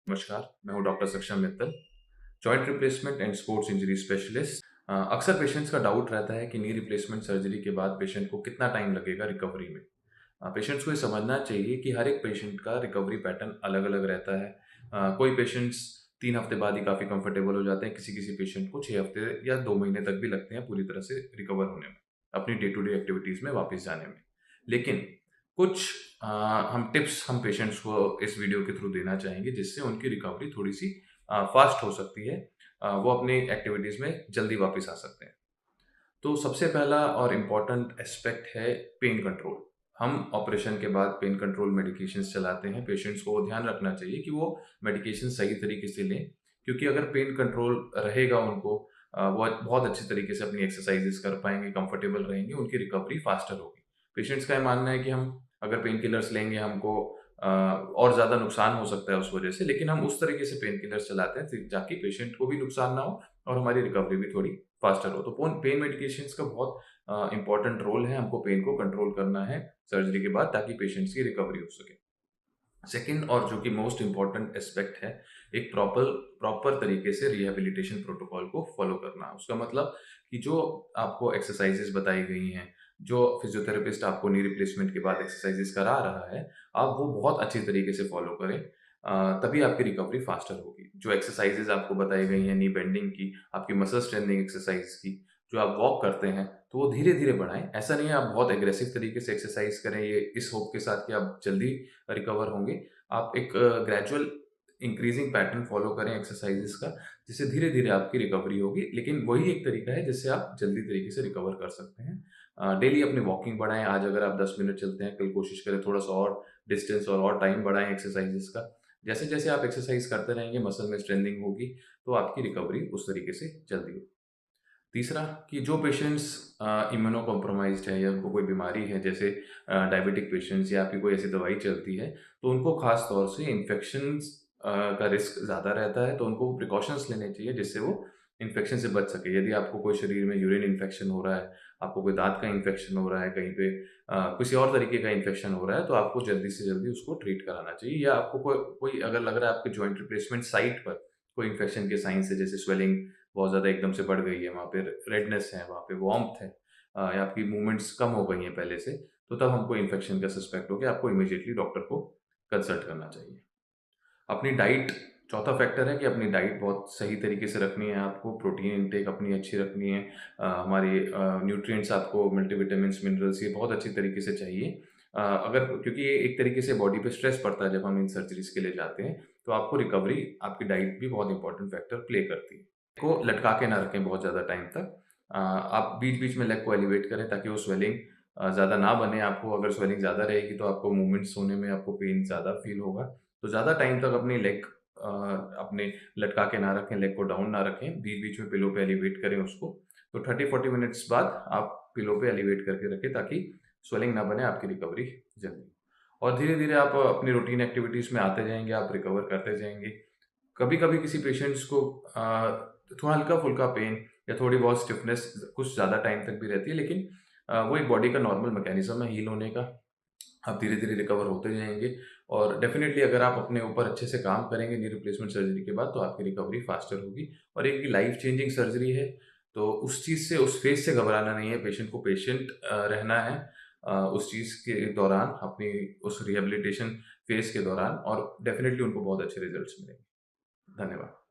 नमस्कार, मैं हूँ डॉक्टर सक्षम Mittal, joint replacement and sports injury specialist. अक्सर पेशेंट्स का डाउट रहता है कि नी रिप्लेसमेंट सर्जरी के बाद पेशेंट को कितना टाइम लगेगा रिकवरी में। पेशेंट्स को ये समझना चाहिए कि हर एक पेशेंट का रिकवरी पैटर्न अलग-अलग रहता है। कोई पेशेंट्स 3 हफ्ते बाद ही काफ़ी कंफर्टेबल हो जाते हैं, किसी-किसी पेशेंट को 6 हफ्ते या 2 महीने तक भी लगते हैं पूरी तरह से रिकवर होने में, अपनी डे टू डे एक्टिविटीज़ में वापस जाने में। लेकिन कुछ अ, हम टिप्स हम पेशेंट्स को इस वीडियो के थ्रू देना चाहेंगे जिससे उनकी रिकवरी थोड़ी-सी फास्ट हो सकती है। वो अपनी एक्टिविटीज़ में जल्दी वापस आ सकते हैं। तो सबसे पहला और इम्पोर्टेंट एस्पेक्ट है पेन कंट्रोल। हम ऑपरेशन के बाद पेन कंट्रोल मेडिकेशंस चलाते हैं। पेशेंट्स को ध्यान रखना चाहिए कि वो मेडिकेशन सही तरीके से लें, क्योंकि अगर पेन कंट्रोल रहेगा उनको वो बहुत अच्छे तरीके से अपनी एक्सरसाइज़ेज़ कर पाएँगे, कंफर्टेबल रहेंगे, उनकी रिकवरी फास्टर होगी। पेशेंट्स का ये मानना है कि हम अगर पेन किलर्स लेंगे हमको और ज़्यादा नुकसान हो सकता है उस वजह से, लेकिन हम उस तरीके से पेन किलर्स चलाते हैं ताकि पेशेंट को भी नुकसान ना हो और हमारी रिकवरी भी थोड़ी फास्टर हो। तो पोन पेन मेडिकेशंस का बहुत इम्पोर्टेंट रोल है, हमको पेन को कंट्रोल करना है सर्जरी के बाद ताकि पेशेंट्स की रिकवरी हो सके। सेकंड और जो कि मोस्ट इम्पोर्टेंट एस्पेक्ट है, एक प्रॉपर तरीके से रिहैबिलिटेशन प्रोटोकॉल को फॉलो करना। उसका मतलब कि जो आपको एक्सरसाइज़ेज़ बताई गई हैं, जो फिज़ियोथेरेपिस्ट आपको नी रिप्लेसमेंट के बाद एक्सरसाइज़ेज़ करा रहा है, आप वो बहुत अच्छी तरीके से फॉलो करें। तभी आपकी रिकवरी फास्टर होगी। जो एक्सरसाइज़ेज़ आपको बताई गई हैं नी बेंडिंग की, आपकी मसल स्ट्रेंथनिंग एक्सरसाइज़ की, जो आप वॉक करते हैं, तो वो धीरे-धीरे बढ़ाएँ। ऐसा नहीं है आप बहुत एग्रेसिव तरीके से एक्सरसाइज़ करें ये इस होप के साथ कि आप जल्दी रिकवर होंगे। आप एक ग्रेजुअल इंक्रीजिंग पैटर्न फ़ॉलो करें एक्सरसाइज़ेज़ का, जिससे धीरे-धीरे आपकी रिकवरी होगी। लेकिन वही एक तरीका है जिससे आप जल्दी तरीके से रिकवर कर सकते हैं। डेली अपनी वॉकिंग बढ़ाएँ, आज अगर आप 10 मिनट चलते हैं, कल कोशिश करें थोड़ा-सा और डिस्टेंस और टाइम बढ़ाएँ एक्सरसाइज़ेज़ का। जैसे-जैसे आप एक्सरसाइज़ करते रहेंगे, मसल में स्ट्रेंथनिंग होगी, तो आपकी रिकवरी उस तरीके से जल्दी होगी। तीसरा कि जो पेशेंट्स इम्यूनो कॉम्प्रोमाइज़्ड है या उनको कोई बीमारी है जैसे डायबिटिक पेशेंट्स या आपकी कोई ऐसी दवाई चलती है, तो उनको ख़ास तौर से इन्फेक्शंस का रिस्क ज़्यादा रहता है, तो उनको प्रिकॉशंस लेने चाहिए जिससे वो इन्फेक्शन से बच सके। यदि आपको कोई शरीर में यूरिन इन्फेक्शन हो रहा है, आपको कोई दाँत का इन्फेक्शन हो रहा है, कहीं पे किसी और तरीके का इन्फेक्शन हो रहा है, तो आपको जल्दी से जल्दी उसको ट्रीट कराना चाहिए या आपको कोई कोई अगर लग रहा है आपके जॉइंट रिप्लेसमेंट साइट पर कोई इन्फेक्शन के साइन्स है जैसे स्वेलिंग बहुत ज़्यादा एकदम से बढ़ गई है, वहाँ पे रेडनेस है, वहाँ पे वार्म्थ है या आपकी मूवमेंट्स कम हो गई हैं पहले से, तो तब हमको इन्फेक्शन का सस्पेक्ट हो गया, आपको इमीडिएटली डॉक्टर को कंसल्ट करना चाहिए। अपनी डाइट चौथा फैक्टर है कि अपनी डाइट बहुत सही तरीके से रखनी है आपको, प्रोटीन इनटेक अपनी अच्छी रखनी है। हमारी न्यूट्रिएंट्स आपको मल्टीविटामिन्स, मिनरल्स ये बहुत अच्छी तरीके से चाहिए। अगर क्योंकि ये एक तरीके से बॉडी पे स्ट्रेस पड़ता है जब हम इन सर्जरीज़ के लिए जाते हैं, तो आपको रिकवरी आपकी डाइट भी बहुत इंपॉर्टेंट फैक्टर प्ले करती है। को लटका के ना रखें बहुत ज़्यादा टाइम तक। आप बीच-बीच में लेग को एलिवेट करें ताकि वो स्वेलिंग ज़्यादा ना बने आपको अगर स्वेलिंग ज़्यादा रहेगी तो आपको मूवमेंट्स होने में आपको पेन ज़्यादा फ़ील होगा। तो ज़्यादा टाइम तक अपनी लेग अपने लटका के ना रखें, लेग को डाउन ना रखें, बीच-बीच में पिलो पे एलिवेट करें उसको। तो 30-40 मिनट्स बाद आप पिलो पे एलिवेट करके रखें ताकि स्वेलिंग ना बने, आपकी रिकवरी जल्दी हो। और धीरे-धीरे आप अपनी रूटीन एक्टिविटीज़ में आते जाएँगे, आप रिकवर करते जाएँगे। कभी-कभी किसी पेशेंट्स को थोड़ा हल्का-फुल्का पेन या थोड़ी बहुत स्टिफनेस कुछ ज़्यादा टाइम तक भी रहती है, लेकिन वो एक बॉडी का नॉर्मल मैकेनिज़्म है हील होने का। आप धीरे-धीरे रिकवर होते जाएँगे और डेफ़िनिटली अगर आप अपने ऊपर अच्छे से काम करेंगे नी रिप्लेसमेंट सर्जरी के बाद, तो आपकी रिकवरी फ़ास्टर होगी और एक लाइफ़ चेंजिंग सर्जरी है, तो उस चीज़ से, उस फ़ेज़ से घबराना नहीं है, पेशेंट को पेशेंट रहना है उस चीज़ के दौरान, अपनी उस रिहैबिलिटेशन फ़ेज़ के दौरान और डेफ़िनिटली उनको बहुत अच्छे रिज़ल्ट्स मिलेंगे। धन्यवाद।